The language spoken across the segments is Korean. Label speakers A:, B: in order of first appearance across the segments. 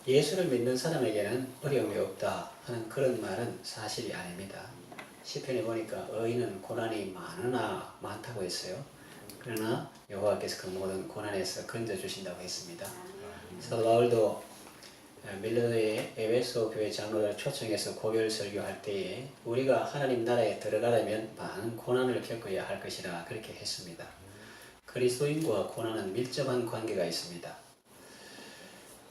A: 예수를 믿는 사람에게는 어려움이 없다 하는 그런 말은 사실이 아닙니다. 시편에 보니까 의인은 고난이 많다고 했어요. 그러나 여호와께서 그 모든 고난에서 건져주신다고 했습니다. 사도 바울도 밀러의 에베소 교회 장로들을 초청해서 고별 설교할 때에 우리가 하나님 나라에 들어가려면 많은 고난을 겪어야 할 것이라 그렇게 했습니다. 그리스도인과 고난은 밀접한 관계가 있습니다.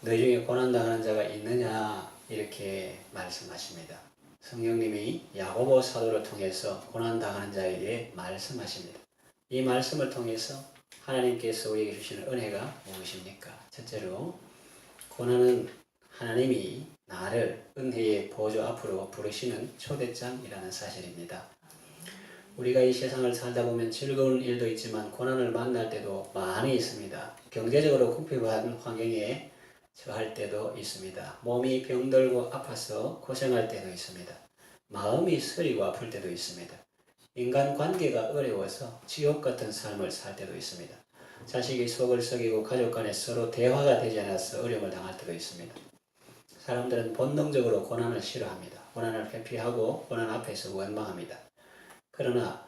A: 너희 중에 고난당하는 자가 있느냐 이렇게 말씀하십니다. 성령님이 야고보 사도를 통해서 고난당하는 자에게 말씀하십니다. 이 말씀을 통해서 하나님께서 우리에게 주시는 은혜가 무엇입니까? 첫째로 고난은 하나님이 나를 은혜의 보좌 앞으로 부르시는 초대장이라는 사실입니다. 우리가 이 세상을 살다 보면 즐거운 일도 있지만 고난을 만날 때도 많이 있습니다. 경제적으로 궁핍한 환경에 처할 때도 있습니다. 몸이 병들고 아파서 고생할 때도 있습니다. 마음이 쓰리고 아플 때도 있습니다. 인간관계가 어려워서 지옥 같은 삶을 살 때도 있습니다. 자식이 속을 썩이고 가족 간에 서로 대화가 되지 않아서 어려움을 당할 때도 있습니다. 사람들은 본능적으로 고난을 싫어합니다. 고난을 회피하고 고난 앞에서 원망합니다. 그러나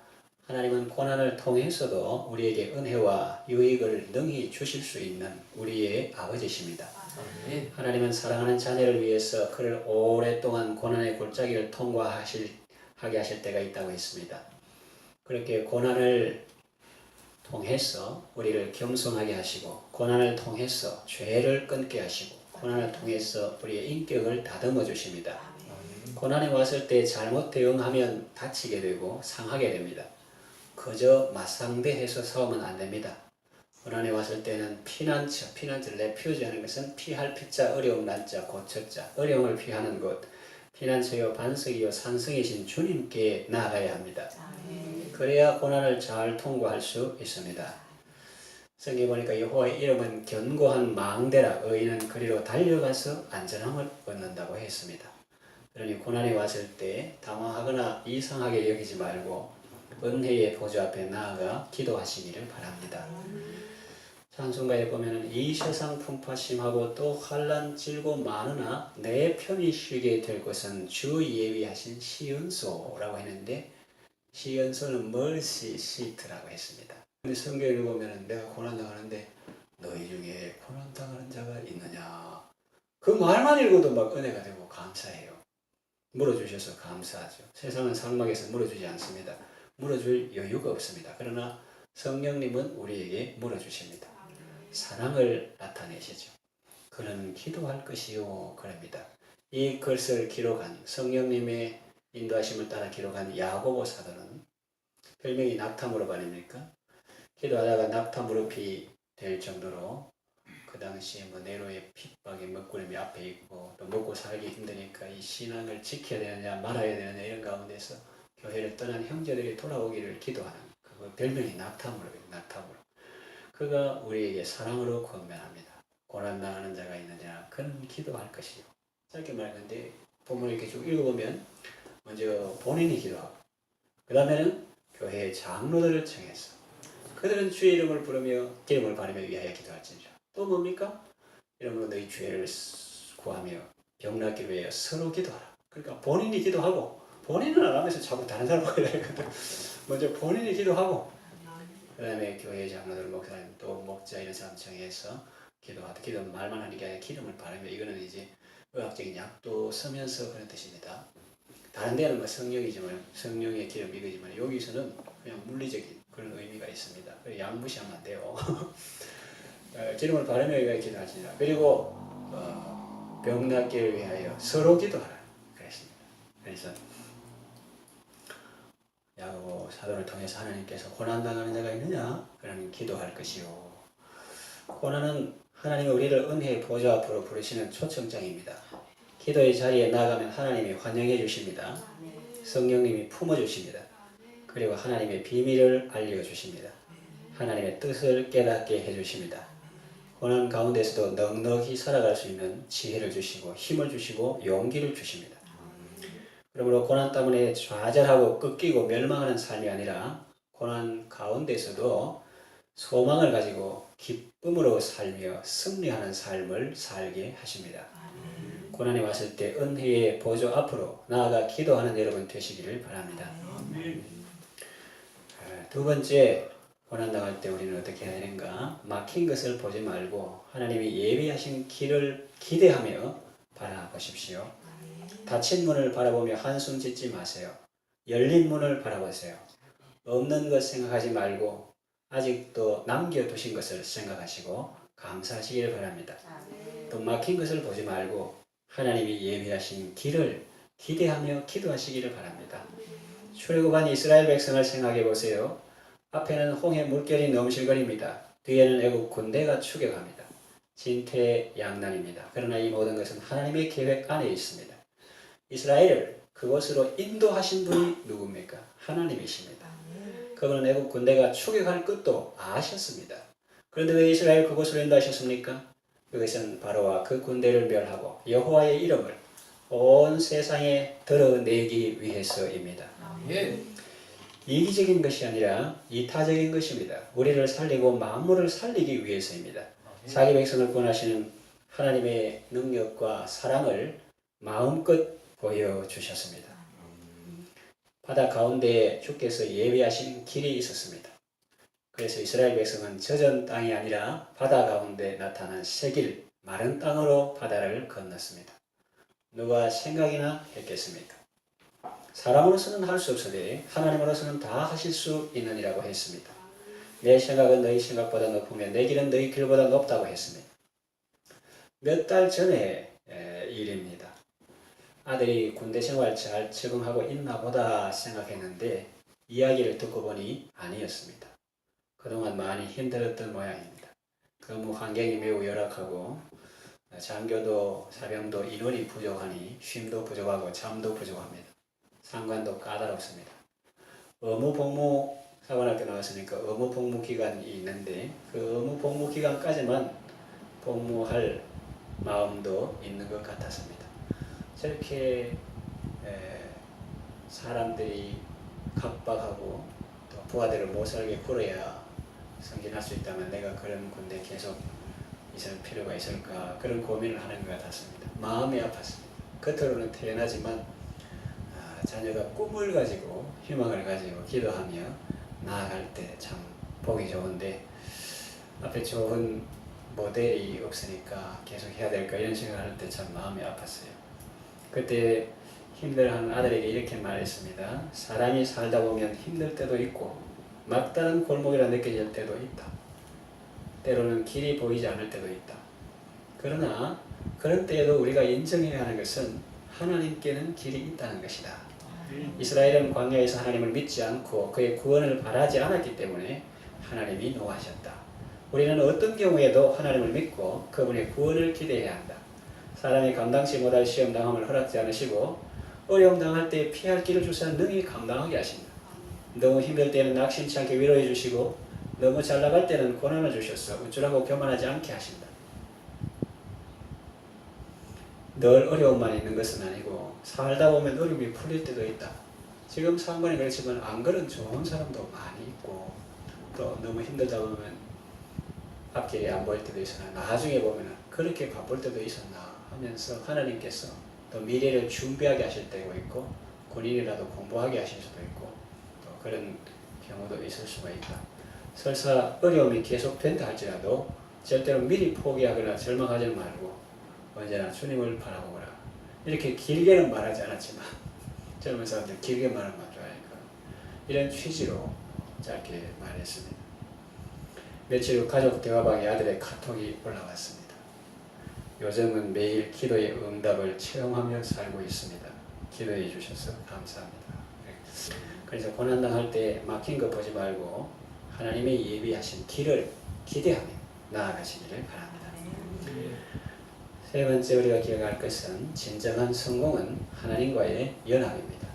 A: 하나님은 고난을 통해서도 우리에게 은혜와 유익을 능히 주실 수 있는 우리의 아버지십니다. 하나님은 사랑하는 자녀를 위해서 그를 오랫동안 고난의 골짜기를 통과하게 하실 때가 있다고 했습니다. 그렇게 고난을 통해서 우리를 겸손하게 하시고 고난을 통해서 죄를 끊게 하시고 고난을 통해서 우리의 인격을 다듬어 주십니다. 고난이 왔을 때 잘못 대응하면 다치게 되고 상하게 됩니다. 그저 맞상대해서 싸우면 안 됩니다. 고난이 왔을 때는 피난처를 레퓨지하는 것은 피할 피자, 어려움 난자, 고쳐자, 어려움을 피하는 곳, 피난처요 반석이요 산성이신 주님께 나아가야 합니다. 그래야 고난을 잘 통과할 수 있습니다. 성경에 보니까 여호와의 이름은 견고한 망대라 의인은 그리로 달려가서 안전함을 얻는다고 했습니다. 그러니 고난이 왔을 때 당황하거나 이상하게 여기지 말고 은혜의 보좌 앞에 나아가 기도하시기를 바랍니다. 찬송가에 보면 이 세상 풍파심하고 또 환난 질고 많으나 내 편히 쉬게 될 것은 주 예비하신 시은소라고 했는데 시은소는 멀시 시트라고 했습니다. 근데 성경에 보면 내가 고난당하는데 너희 중에 고난당하는 자가 있느냐 그 말만 읽어도 막 은혜가 되고 감사해요. 물어주셔서 감사하죠. 세상은 상막에서 물어주지 않습니다. 물어줄 여유가 없습니다. 그러나 성령님은 우리에게 물어주십니다. 사랑을 나타내시죠. 그는 기도할 것이요 그럽니다. 이 글을 기록한 성령님의 인도하심을 따라 기록한 야고보 사도는 별명이 낙타무릎 아닙니까? 기도하다가 낙타무릎이 될 정도로 그 당시에 네로의 핍박이 먹구름이 앞에 있고 또 먹고 살기 힘드니까 이 신앙을 지켜야 되느냐 말아야 되느냐 이런 가운데서 교회를 떠난 형제들이 돌아오기를 기도하는 그 별명이 낙타무릎이에요. 낙타무릎. 그가 우리에게 사랑으로 권면합니다. 고난당하는 자가 있느냐 그는 기도할 것이요. 짧게 말하는데 본문을 이렇게 쭉 읽어보면 먼저 본인이 기도하고 그 다음에는 교회의 장로들을 청해서 그들은 주의 이름을 부르며 기름을 바르며 위하여 기도할지니라. 또 뭡니까? 이러므로 너희 죄를 구하며 병낫기를 위하여 서로 기도하라. 그러니까 본인이 기도하고 본인은 안 하면서 자꾸 다른 사람하고 이러거든. 먼저 본인이 기도하고 그 다음에 교회 장로들 목사님 또 목자 이런 사람 청해서 기도하다. 기도는 말만 하는 게 아니라 기름을 바르며 이거는 이제 의학적인 약도 쓰면서 그런 뜻입니다. 다른 데는 뭐 성령이지만 성령의 기름 이거지만 여기서는 그냥 물리적인 그런 의미가 있습니다. 약 무시하면 안 돼요. 기름을 바르며 기도하시니라. 그리고 병 낫기를 위하여 서로 기도하라 그랬습니다. 그래서 야고보 사도를 통해서 하나님께서 고난당하는 자가 있느냐? 그러면 기도할 것이요. 고난은 하나님이 우리를 은혜의 보좌 앞으로 부르시는 초청장입니다. 기도의 자리에 나가면 하나님이 환영해 주십니다. 성령님이 품어주십니다. 그리고 하나님의 비밀을 알려주십니다. 하나님의 뜻을 깨닫게 해주십니다. 고난 가운데서도 넉넉히 살아갈 수 있는 지혜를 주시고 힘을 주시고 용기를 주십니다. 그러므로 고난 때문에 좌절하고 꺾이고 멸망하는 삶이 아니라 고난 가운데서도 소망을 가지고 기쁨으로 살며 승리하는 삶을 살게 하십니다. 고난이 왔을 때 은혜의 보좌 앞으로 나아가 기도하는 여러분 되시기를 바랍니다. 두 번째, 고난 당할 때 우리는 어떻게 해야 되는가? 막힌 것을 보지 말고 하나님이 예비하신 길을 기대하며 바라보십시오. 닫힌 문을 바라보며 한숨 짓지 마세요. 열린 문을 바라보세요. 없는 것 생각하지 말고 아직도 남겨두신 것을 생각하시고 감사하시기를 바랍니다. 또 막힌 것을 보지 말고 하나님이 예비하신 길을 기대하며 기도하시기를 바랍니다. 출애굽한 이스라엘 백성을 생각해 보세요. 앞에는 홍해 물결이 넘실거립니다. 뒤에는 애국 군대가 추격합니다. 진퇴양난입니다. 그러나 이 모든 것은 하나님의 계획 안에 있습니다. 이스라엘을 그곳으로 인도하신 분이 누굽니까? 하나님이십니다. 그분은 애국 군대가 추격할 것도 아셨습니다. 그런데 왜 이스라엘 그곳으로 인도하셨습니까? 그것은 바로와 그 군대를 멸하고 여호와의 이름을 온 세상에 드러내기 위해서입니다. 이기적인 것이 아니라 이타적인 것입니다. 우리를 살리고 만물을 살리기 위해서입니다. 자기 백성을 구원하시는 하나님의 능력과 사랑을 마음껏 보여주셨습니다. 바다 가운데에 주께서 예비하신 길이 있었습니다. 그래서 이스라엘 백성은 젖은 땅이 아니라 바다 가운데 나타난 새길, 마른 땅으로 바다를 건넜습니다. 누가 생각이나 했겠습니까? 사람으로서는 할 수 없으되 하나님으로서는 다 하실 수 있느니라고 했습니다. 내 생각은 너희 생각보다 높으며 내 길은 너희 길보다 높다고 했습니다. 몇 달 전의 일입니다. 아들이 군대 생활 잘 적응하고 있나 보다 생각했는데 이야기를 듣고 보니 아니었습니다. 그동안 많이 힘들었던 모양입니다. 근무 환경이 매우 열악하고 장교도 사병도 인원이 부족하니 쉼도 부족하고 잠도 부족합니다. 상관도 까다롭습니다. 의무복무 사관학교 나왔으니까 의무복무 기간이 있는데 그 의무복무 기간까지만 복무할 마음도 있는 것 같았습니다. 저렇게 사람들이 각박하고 또 부하들을 못 살게 굴어야 승진할 수 있다면 내가 그런 군대 계속 있을 필요가 있을까 그런 고민을 하는 것 같았습니다. 마음이 아팠습니다. 겉으로는 태연하지만 자녀가 꿈을 가지고 희망을 가지고 기도하며 나아갈 때 참 보기 좋은데 앞에 좋은 모델이 없으니까 계속 해야 될까 이런 생각을 할 때 참 마음이 아팠어요. 그때 힘들어하는 아들에게 이렇게 말했습니다. 사람이 살다 보면 힘들 때도 있고 막다른 골목이라 느껴질 때도 있다. 때로는 길이 보이지 않을 때도 있다. 그러나 그런 때에도 우리가 인정해야 하는 것은 하나님께는 길이 있다는 것이다. 이스라엘은 광야에서 하나님을 믿지 않고 그의 구원을 바라지 않았기 때문에 하나님이 노하셨다. 우리는 어떤 경우에도 하나님을 믿고 그분의 구원을 기대해야 한다. 사람이 감당치 못할 시험 당함을 허락지 않으시고 어려움 당할 때 피할 길을 주사 능히 감당하게 하신다. 너무 힘들 때는 낙심치 않게 위로해 주시고 너무 잘 나갈 때는 고난을 주셔서 우쭐하고 교만하지 않게 하신다. 늘 어려움만 있는 것은 아니고 살다 보면 어려움이 풀릴 때도 있다. 지금 상관이 그렇지만 안 그런 좋은 사람도 많이 있고 또 너무 힘들다 보면 앞길이 안 보일 때도 있으나 나중에 보면 그렇게 바쁠 때도 있었나 하면서 하나님께서 또 미래를 준비하게 하실 때도 있고 군인이라도 공부하게 하실 수도 있고 또 그런 경우도 있을 수가 있다. 설사 어려움이 계속된다 할지라도 절대로 미리 포기하거나 절망하지 말고 언제나 주님을 바라보거라. 이렇게 길게는 말하지 않았지만 젊은 사람들 길게 말하면 좋아하니까 이런 취지로 짧게 말했습니다. 며칠 후 가족 대화방에 아들의 카톡이 올라왔습니다. 요즘은 매일 기도의 응답을 체험하며 살고 있습니다. 기도해 주셔서 감사합니다. 그래서 고난당할 때 막힌 거 보지 말고 하나님의 예비하신 길을 기대하며 나아가시기를 바랍니다. 세 번째 우리가 기억할 것은 진정한 성공은 하나님과의 연합입니다.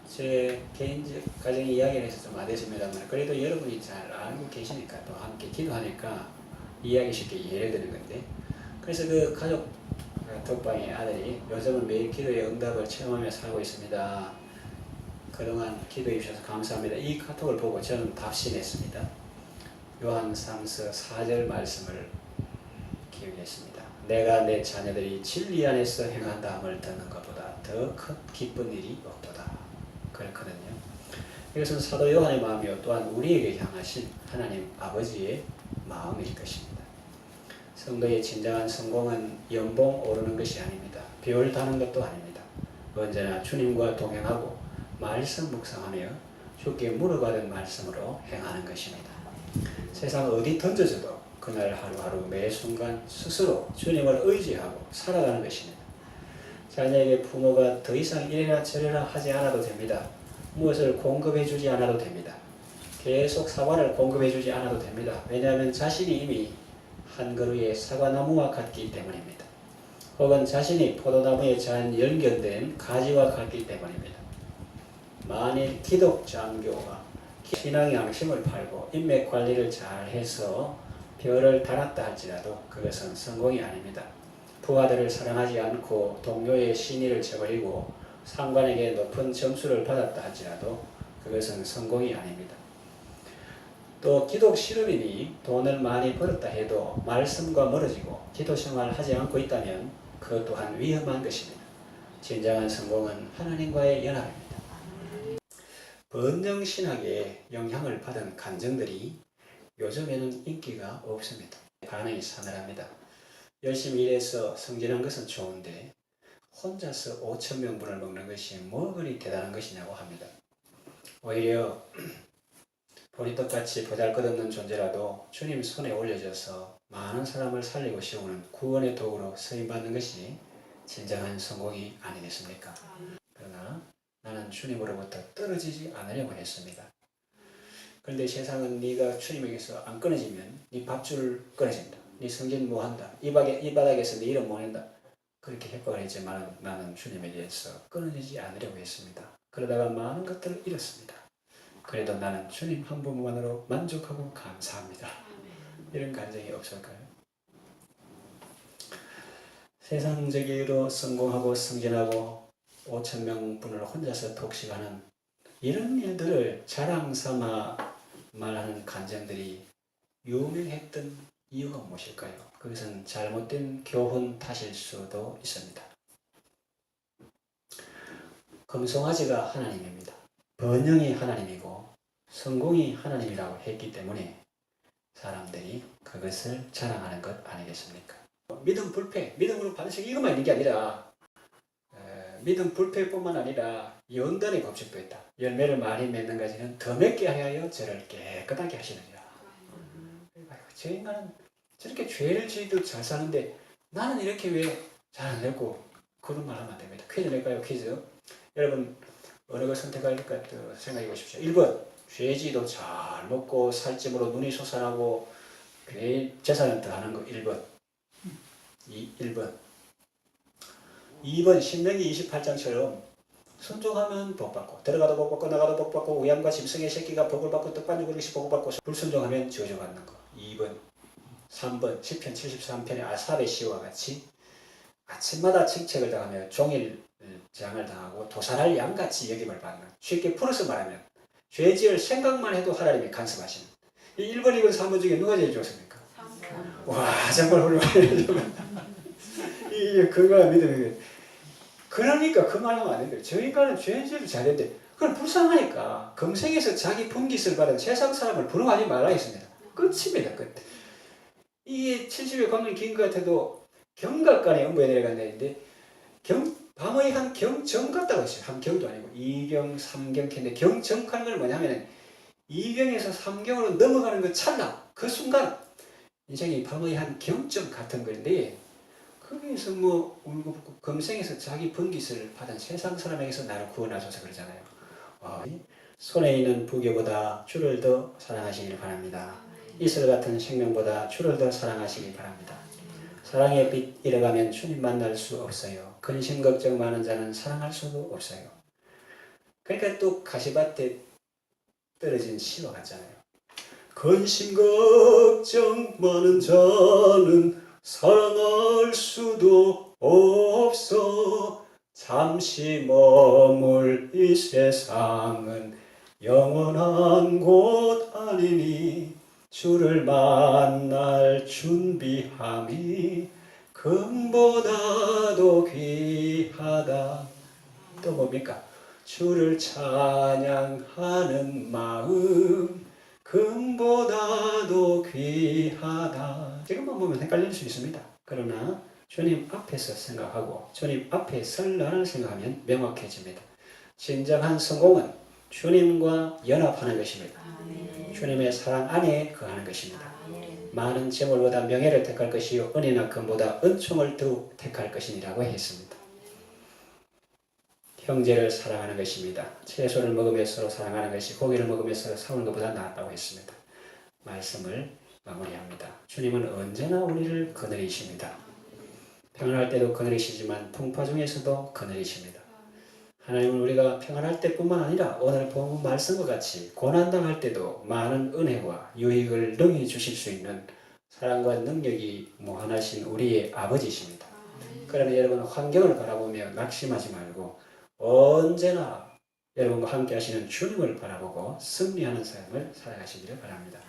A: 제 개인적 가정 이야기를 해서 좀 안되십니다만 그래도 여러분이 잘 알고 계시니까 또 함께 기도하니까 이야기 쉽게 이해를 드는 건데 그래서 그 가족 톡방의 아들이 요즘은 매일 기도의 응답을 체험하며 살고 있습니다. 그동안 기도해 주셔서 감사합니다. 이 카톡을 보고 저는 답신했습니다. 요한 3서 4절 말씀을 기억했습니다. 내가 내 자녀들이 진리 안에서 행한다함을 듣는 것보다 더 큰 기쁜 일이 없도다. 그렇거든요. 이것은 사도 요한의 마음이요 또한 우리에게 향하신 하나님 아버지의 마음일 것입니다. 성도의 진정한 성공은 연봉 오르는 것이 아닙니다. 별 다는 것도 아닙니다. 언제나 주님과 동행하고 말씀 묵상하며 주께 물어받은 말씀으로 행하는 것입니다. 세상 어디 던져져도 그날 하루하루 매 순간 스스로 주님을 의지하고 살아가는 것입니다. 자녀에게 부모가 더 이상 이래라 저래라 하지 않아도 됩니다. 무엇을 공급해 주지 않아도 됩니다. 계속 사과를 공급해 주지 않아도 됩니다. 왜냐하면 자신이 이미 한 그루의 사과나무와 같기 때문입니다. 혹은 자신이 포도나무에 잘 연결된 가지와 같기 때문입니다. 만일 기독 장교가 신앙의 양심을 팔고 인맥 관리를 잘해서 별을 달았다 할지라도 그것은 성공이 아닙니다. 부하들을 사랑하지 않고 동료의 신의를 저버리고 상관에게 높은 점수를 받았다 할지라도 그것은 성공이 아닙니다. 또 기독 신혼인이 돈을 많이 벌었다 해도 말씀과 멀어지고 기도 생활을 하지 않고 있다면 그것 또한 위험한 것입니다. 진정한 성공은 하나님과의 연합입니다. 번영신학에 영향을 받은 간증들이 요즘에는 인기가 없습니다. 반응이 사늘합니다. 열심히 일해서 승진한 것은 좋은데 혼자서 5,000명분을 먹는 것이 뭐 그리 대단한 것이냐고 합니다. 오히려 본인 똑같이 보잘것없는 존재라도 주님 손에 올려져서 많은 사람을 살리고 세우는 구원의 도구로 쓰임받는 것이 진정한 성공이 아니겠습니까? 그러나 나는 주님으로부터 떨어지지 않으려고 했습니다. 그런데 세상은 네가 주님에게서 안 끊어지면 네 밥줄 끊어진다. 네 성진 뭐한다. 이 바닥에서 네 이름 모낸다. 그렇게 협박을 했지만 나는 주님에게서 끊어지지 않으려고 했습니다. 그러다가 많은 것들을 잃었습니다. 그래도 나는 주님 한 분만으로 만족하고 감사합니다. 이런 감정이 없을까요? 세상적으로 성공하고 승진하고 5,000명 분을 혼자서 독식하는 이런 일들을 자랑 삼아 말하는 간증들이 유명했던 이유가 무엇일까요? 그것은 잘못된 교훈 탓일 수도 있습니다. 금송아지가 하나님입니다. 번영이 하나님이고 성공이 하나님이라고 했기 때문에 사람들이 그것을 자랑하는 것 아니겠습니까? 믿음 불패, 믿음으로 반드시 이것만 있는 게 아니라 믿음 불패뿐만 아니라 연단의 법칙도 있다. 열매를 많이 맺는 가지는 더 맺게 하여 저를 깨끗하게 하시느니라. 저 인간은 저렇게 죄를 지어도 잘 사는데 나는 이렇게 왜 잘 안 되고 그런 말 하면 안 됩니다. 퀴즈 낼까요? 퀴즈. 여러분 어느 걸 선택할까 생각해 보십시오. 1번 죄지도 잘 먹고 살찜으로 눈이 솟아나고 재산을 더하는 거 1번. 1번. 2번 신명기 28장처럼 순종하면 복받고 들어가도 복받고 나가도 복받고 우양과 짐승의 새끼가 복을 받고 떡반죽 그릇이 복을 받고 불순종하면 저주받는 거. 2번. 3번 시편 73편의 아삽의 시와 같이 아침마다 직책을 당하며 종일장을 당하고 도살할 양같이 여김을 받는, 쉽게 풀어서 말하면 죄지을 생각만 해도 하나님이 간섭하시는. 이 1번, 2번, 3번 중에 누가 제일 좋습니까? 3번. 와 정말 훌륭하네요. 이 건강한 믿음이. 그러니까 그 말하면 안 된대요. 저 인간은 죄지을 잘했는데 그건 불쌍하니까 금생에서 자기 분깃을 받은 세상 사람을 부러워하지 말라 했습니다. 끝입니다. 끝. 이게 70여 광년 긴 것 같아도 경각간에 음부에 내려간다는데 밤의 한 경정 같다고 했어요. 한 경도 아니고 2경, 3경 캔데 경정하는 건 뭐냐면 2경에서 3경으로 넘어가는 그 찰나 그 순간 인생이 밤의 한 경점 같은 건데 거기에서 뭐 울고 붓고 금생에서 자기 번깃을 받은 세상 사람에게서 나를 구원하셔서 그러잖아요. 손에 있는 부귀보다 주를 더 사랑하시길 바랍니다. 이슬 같은 생명보다 주를 더 사랑하시길 바랍니다. 사랑의 빛 잃어가면 주님 만날 수 없어요. 근심 걱정 많은 자는 사랑할 수도 없어요. 그러니까 또 가시밭에 떨어진 시와 같잖아요. 근심 걱정 많은 자는 사랑할 수도 없어. 잠시 머물 이 세상은 영원한 곳 아니니 주를 만날 준비함이 금보다도 귀하다. 또 뭡니까? 주를 찬양하는 마음 금보다도 귀하다. 지금만 보면 헷갈릴 수 있습니다. 그러나 주님 앞에서 생각하고 주님 앞에 설 날을 생각하면 명확해집니다. 진정한 성공은 주님과 연합하는 것입니다. 주님의 사랑 안에 거하는 것입니다. 많은 재물보다 명예를 택할 것이요 은혜나 금보다 은총을 더욱 택할 것이니라고 했습니다. 형제를 사랑하는 것입니다. 채소를 먹으며 서로 사랑하는 것이 고기를 먹으며 서로 싸우는 것보다 낫다고 했습니다. 말씀을 마무리합니다. 주님은 언제나 우리를 거느리십니다. 평안할 때도 거느리시지만 풍파 중에서도 거느리십니다. 하나님은 우리가 평안할 때뿐만 아니라 오늘 본 말씀과 같이 고난당할 때도 많은 은혜와 유익을 능히 주실 수 있는 사랑과 능력이 무한하신 우리의 아버지십니다. 그러나 여러분 환경을 바라보며 낙심하지 말고 언제나 여러분과 함께 하시는 주님을 바라보고 승리하는 삶을 살아가시기를 바랍니다.